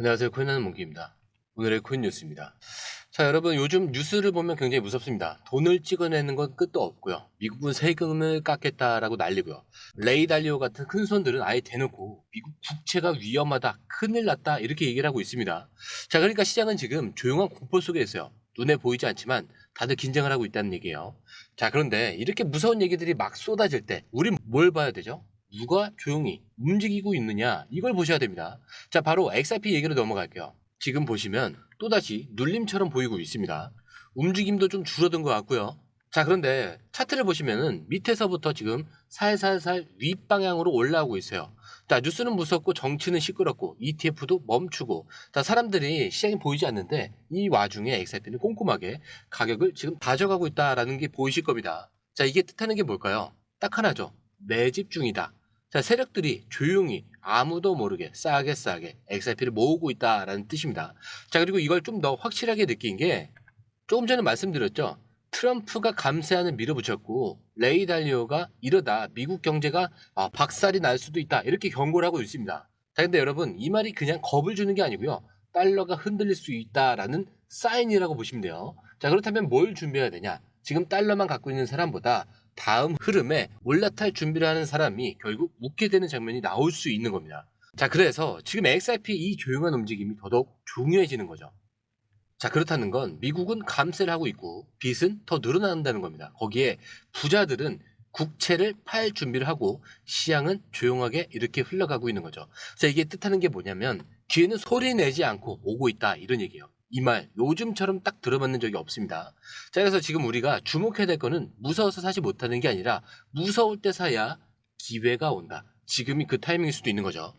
안녕하세요. 코인하는 몽키입니다. 오늘의 코인 뉴스입니다. 자, 여러분 요즘 뉴스를 보면 굉장히 무섭습니다. 돈을 찍어내는 건 끝도 없고요. 미국은 세금을 깎겠다라고 난리고요. 레이 달리오 같은 큰 손들은 아예 대놓고 미국 국채가 위험하다, 큰일 났다 이렇게 얘기를 하고 있습니다. 자, 그러니까 시장은 지금 조용한 공포 속에 있어요. 눈에 보이지 않지만 다들 긴장을 하고 있다는 얘기예요. 자, 그런데 이렇게 무서운 얘기들이 막 쏟아질 때 우린 뭘 봐야 되죠? 누가 조용히 움직이고 있느냐 이걸 보셔야 됩니다. 자, 바로 XRP 얘기로 넘어갈게요. 지금 보시면 또다시 눌림처럼 보이고 있습니다. 움직임도 좀 줄어든 것 같고요. 자, 그런데 차트를 보시면은 밑에서부터 지금 살살살 윗방향으로 올라오고 있어요. 자, 뉴스는 무섭고 정치는 시끄럽고 ETF도 멈추고, 자, 사람들이 시장이 보이지 않는데 이 와중에 XRP는 꼼꼼하게 가격을 지금 다져가고 있다라는 게 보이실 겁니다. 자, 이게 뜻하는 게 뭘까요? 딱 하나죠. 매집 중이다. 자, 세력들이 조용히 아무도 모르게 싸게 XRP를 모으고 있다라는 뜻입니다. 자, 그리고 이걸 좀 더 확실하게 느낀 게 조금 전에 말씀드렸죠. 트럼프가 감세안을 밀어붙였고 레이 달리오가 이러다 미국 경제가 박살이 날 수도 있다 이렇게 경고를 하고 있습니다. 자, 근데 여러분 이 말이 그냥 겁을 주는 게 아니고요. 달러가 흔들릴 수 있다라는 사인이라고 보시면 돼요. 자, 그렇다면 뭘 준비해야 되냐? 지금 달러만 갖고 있는 사람보다 다음 흐름에 올라탈 준비를 하는 사람이 결국 웃게 되는 장면이 나올 수 있는 겁니다. 자, 그래서 지금 XRP 이 조용한 움직임이 더더욱 중요해지는 거죠. 자, 그렇다는 건 미국은 감세를 하고 있고 빚은 더 늘어난다는 겁니다. 거기에 부자들은 국채를 팔 준비를 하고 시장은 조용하게 이렇게 흘러가고 있는 거죠. 그래서 이게 뜻하는 게 뭐냐면 뒤에는 소리 내지 않고 오고 있다 이런 얘기예요. 이 말 요즘처럼 딱 들어봤는 적이 없습니다. 자, 그래서 지금 우리가 주목해야 될 거는 무서워서 사지 못하는 게 아니라 무서울 때 사야 기회가 온다. 지금이 그 타이밍일 수도 있는 거죠.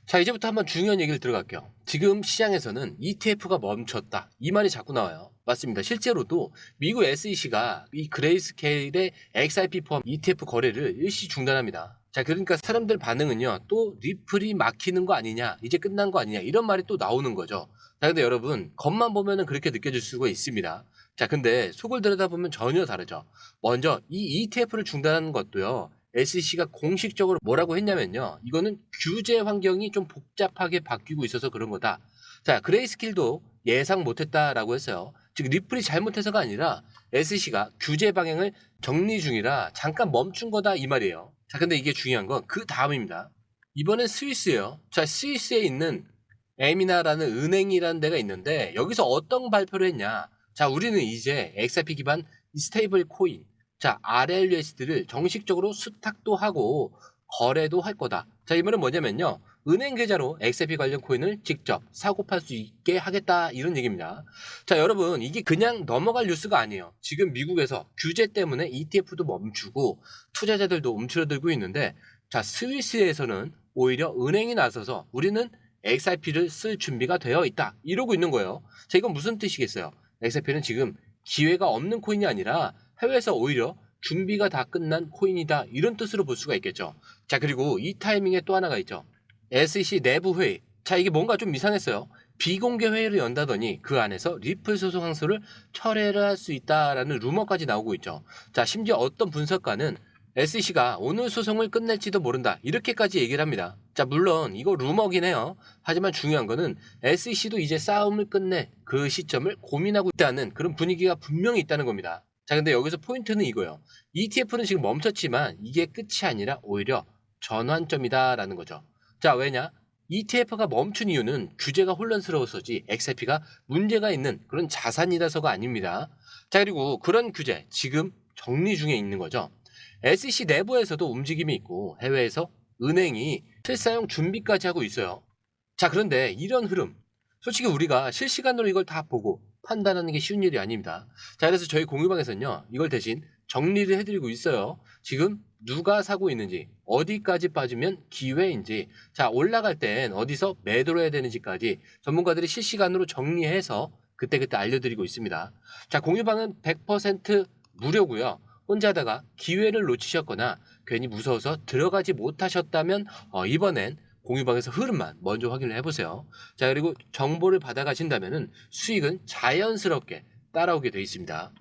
자, 이제부터 한번 중요한 얘기를 들어갈게요. 지금 시장에서는 ETF가 멈췄다. 이 말이 자꾸 나와요. 맞습니다. 실제로도 미국 SEC가 이 그레이스케일의 XRP 포함 ETF 거래를 일시 중단합니다. 자, 그러니까 사람들 반응은요. 또 리플이 막히는 거 아니냐, 이제 끝난 거 아니냐 이런 말이 또 나오는 거죠. 자, 근데 여러분 겉만 보면은 그렇게 느껴질 수가 있습니다. 자, 근데 속을 들여다보면 전혀 다르죠. 먼저 이 ETF를 중단하는 것도요. SEC가 공식적으로 뭐라고 했냐면요. 이거는 규제 환경이 좀 복잡하게 바뀌고 있어서 그런 거다. 자, 그레이스킬도 예상 못했다라고 했어요. 즉 리플이 잘못해서가 아니라 SEC가 규제 방향을 정리 중이라 잠깐 멈춘 거다 이 말이에요. 자, 근데 이게 중요한 건 그 다음입니다. 이번엔 스위스예요. 자, 스위스에 있는 에미나라는 은행이라는 데가 있는데 여기서 어떤 발표를 했냐. 자, 우리는 이제 XRP 기반 스테이블 코인, 자, RLUSD를 정식적으로 수탁도 하고 거래도 할 거다. 자, 이 말은 뭐냐면요. 은행 계좌로 XRP 관련 코인을 직접 사고 팔 수 있게 하겠다 이런 얘기입니다. 자, 여러분 이게 그냥 넘어갈 뉴스가 아니에요. 지금 미국에서 규제 때문에 ETF도 멈추고 투자자들도 움츠러들고 있는데, 자, 스위스에서는 오히려 은행이 나서서 우리는 XRP를 쓸 준비가 되어 있다 이러고 있는 거예요. 자, 이건 무슨 뜻이겠어요? XRP는 지금 기회가 없는 코인이 아니라 해외에서 오히려 준비가 다 끝난 코인이다 이런 뜻으로 볼 수가 있겠죠. 자, 그리고 이 타이밍에 또 하나가 있죠. SEC 내부 회의. 자, 이게 뭔가 좀 이상했어요. 비공개 회의를 연다더니 그 안에서 리플 소송 항소를 철회를 할 수 있다라는 루머까지 나오고 있죠. 자, 심지어 어떤 분석가는 SEC가 오늘 소송을 끝낼지도 모른다 이렇게까지 얘기를 합니다. 자, 물론 이거 루머긴 해요. 하지만 중요한 거는 SEC도 이제 싸움을 끝내 그 시점을 고민하고 있다는 그런 분위기가 분명히 있다는 겁니다. 자, 근데 여기서 포인트는 이거예요. ETF는 지금 멈췄지만 이게 끝이 아니라 오히려 전환점이다라는 거죠. 자, 왜냐? ETF가 멈춘 이유는 규제가 혼란스러워서지 XRP가 문제가 있는 그런 자산이라서가 아닙니다. 자, 그리고 그런 규제 지금 정리 중에 있는 거죠. SEC 내부에서도 움직임이 있고 해외에서 은행이 실사용 준비까지 하고 있어요. 자, 그런데 이런 흐름 솔직히 우리가 실시간으로 이걸 다 보고 판단하는 게 쉬운 일이 아닙니다. 자, 그래서 저희 공유방에서는요 이걸 대신 정리를 해드리고 있어요. 지금 누가 사고 있는지, 어디까지 빠지면 기회인지, 자, 올라갈 땐 어디서 매도를 해야 되는지까지 전문가들이 실시간으로 정리해서 그때그때 알려드리고 있습니다. 자, 공유방은 100% 무료고요. 혼자 하다가 기회를 놓치셨거나 괜히 무서워서 들어가지 못하셨다면 이번엔 공유방에서 흐름만 먼저 확인을 해보세요. 자, 그리고 정보를 받아가신다면 수익은 자연스럽게 따라오게 되어 있습니다.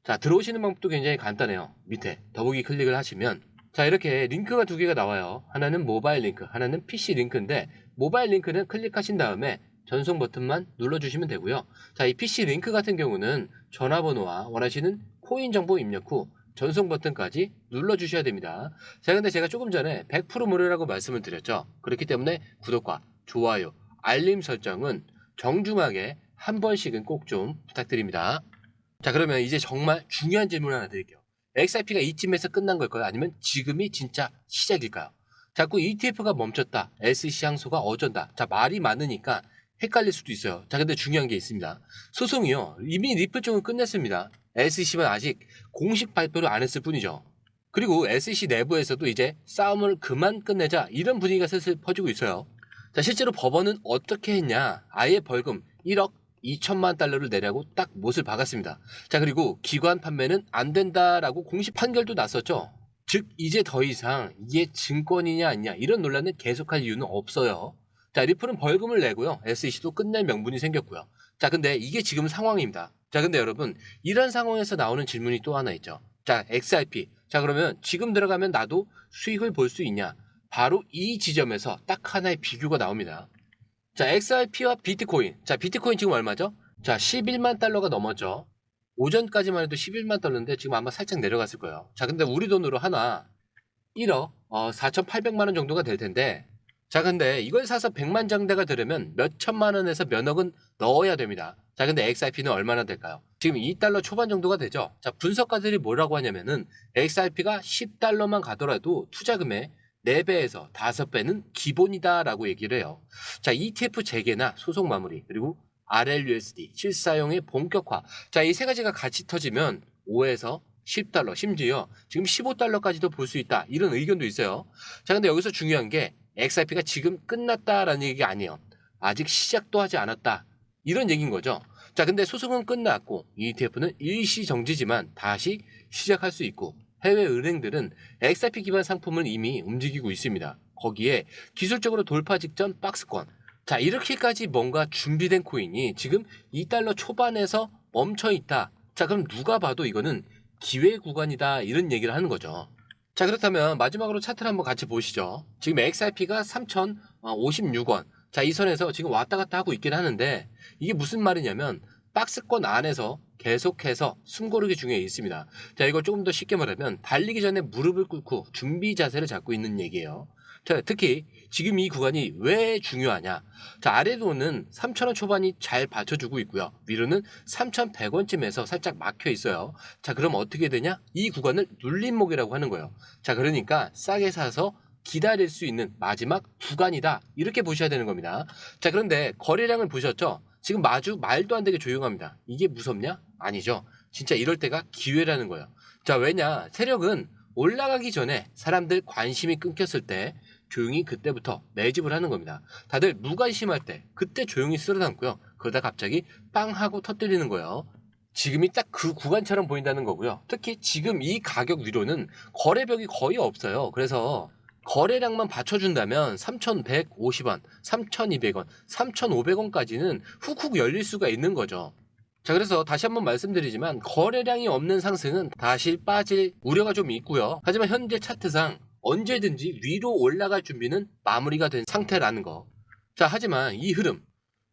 자, 들어오시는 방법도 굉장히 간단해요. 밑에 더보기 클릭을 하시면 자, 이렇게 링크가 두 개가 나와요. 하나는 모바일 링크, 하나는 PC 링크인데 모바일 링크는 클릭하신 다음에 전송 버튼만 눌러주시면 되고요. 자, 이 PC 링크 같은 경우는 전화번호와 원하시는 코인 정보 입력 후 전송 버튼까지 눌러주셔야 됩니다. 자, 근데 제가 조금 전에 100% 무료라고 말씀을 드렸죠. 그렇기 때문에 구독과 좋아요, 알림 설정은 정중하게 한 번씩은 꼭 좀 부탁드립니다. 자, 그러면 이제 정말 중요한 질문 하나 드릴게요. XRP가 이쯤에서 끝난 걸까요? 아니면 지금이 진짜 시작일까요? 자꾸 ETF가 멈췄다, SEC 항소가 어쩐다. 자, 말이 많으니까 헷갈릴 수도 있어요. 자, 근데 중요한 게 있습니다. 소송이요, 이미 리플 쪽은 끝냈습니다. SEC만 아직 공식 발표를 안 했을 뿐이죠. 그리고 SEC 내부에서도 이제 싸움을 그만 끝내자, 이런 분위기가 슬슬 퍼지고 있어요. 자, 실제로 법원은 어떻게 했냐? 아예 벌금 1억 2천만 달러를 내라고 딱 못을 박았습니다. 자, 그리고 기관 판매는 안 된다라고 공식 판결도 났었죠. 즉 이제 더 이상 이게 증권이냐 아니냐 이런 논란은 계속할 이유는 없어요. 자, 리플은 벌금을 내고요. SEC도 끝낼 명분이 생겼고요. 자, 근데 이게 지금 상황입니다. 자, 근데 여러분, 이런 상황에서 나오는 질문이 또 하나 있죠. 자, XRP. 자, 그러면 지금 들어가면 나도 수익을 볼 수 있냐? 바로 이 지점에서 딱 하나의 비교가 나옵니다. 자, XRP와 비트코인. 자, 비트코인 지금 얼마죠? 자, 11만 달러가 넘었죠. 오전까지만 해도 11만 달러인데 지금 아마 살짝 내려갔을 거예요. 자, 근데 우리 돈으로 하나 1억 4,800만 원 정도가 될 텐데, 자, 근데 이걸 사서 100만 장대가 되려면 몇 천만 원에서 몇 억은 넣어야 됩니다. 자, 근데 XRP는 얼마나 될까요? 지금 2달러 초반 정도가 되죠. 자, 분석가들이 뭐라고 하냐면은 XRP가 10달러만 가더라도 투자금의 4배에서 5배는 기본이다라고 얘기를 해요. 자, ETF 재개나 소송 마무리, 그리고 RLUSD 실사용의 본격화. 자, 이 세 가지가 같이 터지면 5에서 10달러, 심지어 지금 15달러까지도 볼 수 있다, 이런 의견도 있어요. 자, 근데 여기서 중요한 게 XRP가 지금 끝났다라는 얘기가 아니에요. 아직 시작도 하지 않았다, 이런 얘기인 거죠. 자, 근데 소송은 끝났고 ETF는 일시 정지지만 다시 시작할 수 있고, 해외 은행들은 XRP 기반 상품을 이미 움직이고 있습니다. 거기에 기술적으로 돌파 직전 박스권. 자, 이렇게까지 뭔가 준비된 코인이 지금 2달러 초반에서 멈춰 있다. 자, 그럼 누가 봐도 이거는 기회 구간이다, 이런 얘기를 하는 거죠. 자, 그렇다면 마지막으로 차트를 한번 같이 보시죠. 지금 XRP가 3,056원. 자, 이 선에서 지금 왔다 갔다 하고 있긴 하는데, 이게 무슨 말이냐면 박스권 안에서 계속해서 숨고르기 중에 있습니다. 자, 이걸 조금 더 쉽게 말하면 달리기 전에 무릎을 꿇고 준비 자세를 잡고 있는 얘기예요. 자, 특히 지금 이 구간이 왜 중요하냐? 자, 아래로는 3,000원 초반이 잘 받쳐주고 있고요. 위로는 3,100원쯤에서 살짝 막혀 있어요. 자, 그럼 어떻게 되냐? 이 구간을 눌림목이라고 하는 거예요. 자, 그러니까 싸게 사서 기다릴 수 있는 마지막 구간이다, 이렇게 보셔야 되는 겁니다. 자, 그런데 거래량을 보셨죠? 지금 마주 말도 안 되게 조용합니다. 이게 무섭냐? 아니죠. 진짜 이럴 때가 기회라는 거예요. 자, 왜냐? 세력은 올라가기 전에 사람들 관심이 끊겼을 때 조용히 그때부터 매집을 하는 겁니다. 다들 무관심할 때 그때 조용히 쓸어담고요. 그러다 갑자기 빵 하고 터뜨리는 거예요. 지금이 딱 그 구간처럼 보인다는 거고요. 특히 지금 이 가격 위로는 거래벽이 거의 없어요. 그래서 거래량만 받쳐준다면 3,150원, 3,200원, 3,500원까지는 훅훅 열릴 수가 있는 거죠. 자, 그래서 다시 한번 말씀드리지만 거래량이 없는 상승은 다시 빠질 우려가 좀 있고요. 하지만 현재 차트상 언제든지 위로 올라갈 준비는 마무리가 된 상태라는 거. 자, 하지만 이 흐름,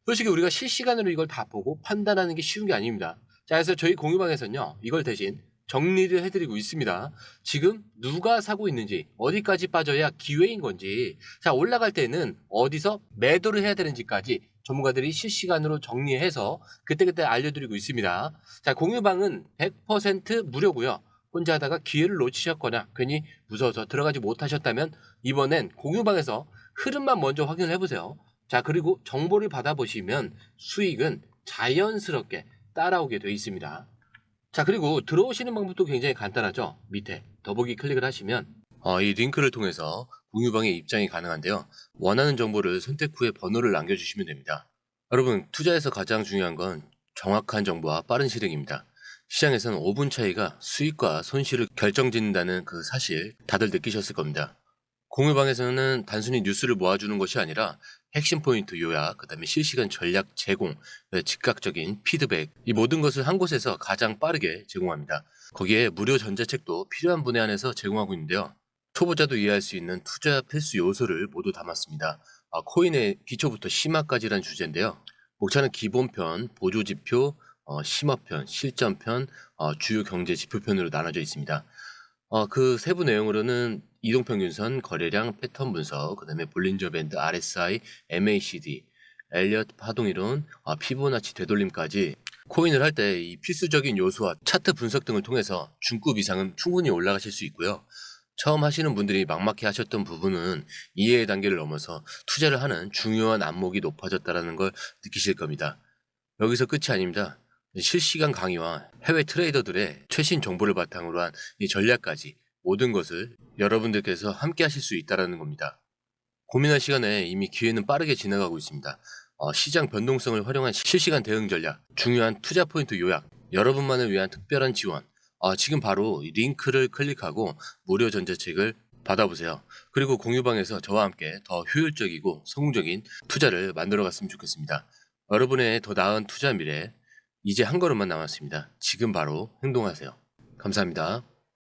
솔직히 우리가 실시간으로 이걸 다 보고 판단하는 게 쉬운 게 아닙니다. 자, 그래서 저희 공유방에서는요, 이걸 대신 정리를 해드리고 있습니다. 지금 누가 사고 있는지, 어디까지 빠져야 기회인 건지, 자, 올라갈 때는 어디서 매도를 해야 되는지까지 전문가들이 실시간으로 정리해서 그때그때 알려드리고 있습니다. 자, 공유방은 100% 무료고요. 혼자 하다가 기회를 놓치셨거나 괜히 무서워서 들어가지 못하셨다면 이번엔 공유방에서 흐름만 먼저 확인을 해보세요. 자, 그리고 정보를 받아보시면 수익은 자연스럽게 따라오게 되어 있습니다. 자, 그리고 들어오시는 방법도 굉장히 간단하죠. 밑에 더보기 클릭을 하시면 이 링크를 통해서 공유방에 입장이 가능한데요. 원하는 정보를 선택 후에 번호를 남겨주시면 됩니다. 여러분, 투자에서 가장 중요한 건 정확한 정보와 빠른 실행입니다. 시장에서는 5분 차이가 수익과 손실을 결정짓는다는 그 사실 다들 느끼셨을 겁니다. 공유방에서는 단순히 뉴스를 모아주는 것이 아니라 핵심 포인트 요약, 그 다음에 실시간 전략 제공, 즉각적인 피드백, 이 모든 것을 한 곳에서 가장 빠르게 제공합니다. 거기에 무료 전자책도 필요한 분야 안에서 제공하고 있는데요. 초보자도 이해할 수 있는 투자 필수 요소를 모두 담았습니다. 코인의 기초부터 심화까지란 주제인데요. 목차는 기본편, 보조지표, 심화편, 실전편, 주요 경제 지표편으로 나눠져 있습니다. 그 세부 내용으로는 이동평균선, 거래량, 패턴 분석, 그 다음에 볼린저 밴드, RSI, MACD, 엘리엇 파동이론, 피보나치 되돌림까지 코인을 할 때 이 필수적인 요소와 차트 분석 등을 통해서 중급 이상은 충분히 올라가실 수 있고요. 처음 하시는 분들이 막막해 하셨던 부분은 이해의 단계를 넘어서 투자를 하는 중요한 안목이 높아졌다는 걸 느끼실 겁니다. 여기서 끝이 아닙니다. 실시간 강의와 해외 트레이더들의 최신 정보를 바탕으로 한 이 전략까지 모든 것을 여러분들께서 함께 하실 수 있다는 겁니다. 고민할 시간에 이미 기회는 빠르게 지나가고 있습니다. 시장 변동성을 활용한 실시간 대응 전략, 중요한 투자 포인트 요약, 여러분만을 위한 특별한 지원. 지금 바로 이 링크를 클릭하고 무료 전자책을 받아보세요. 그리고 공유방에서 저와 함께 더 효율적이고 성공적인 투자를 만들어 갔으면 좋겠습니다. 여러분의 더 나은 투자 미래, 이제 한 걸음만 남았습니다. 지금 바로 행동하세요. 감사합니다.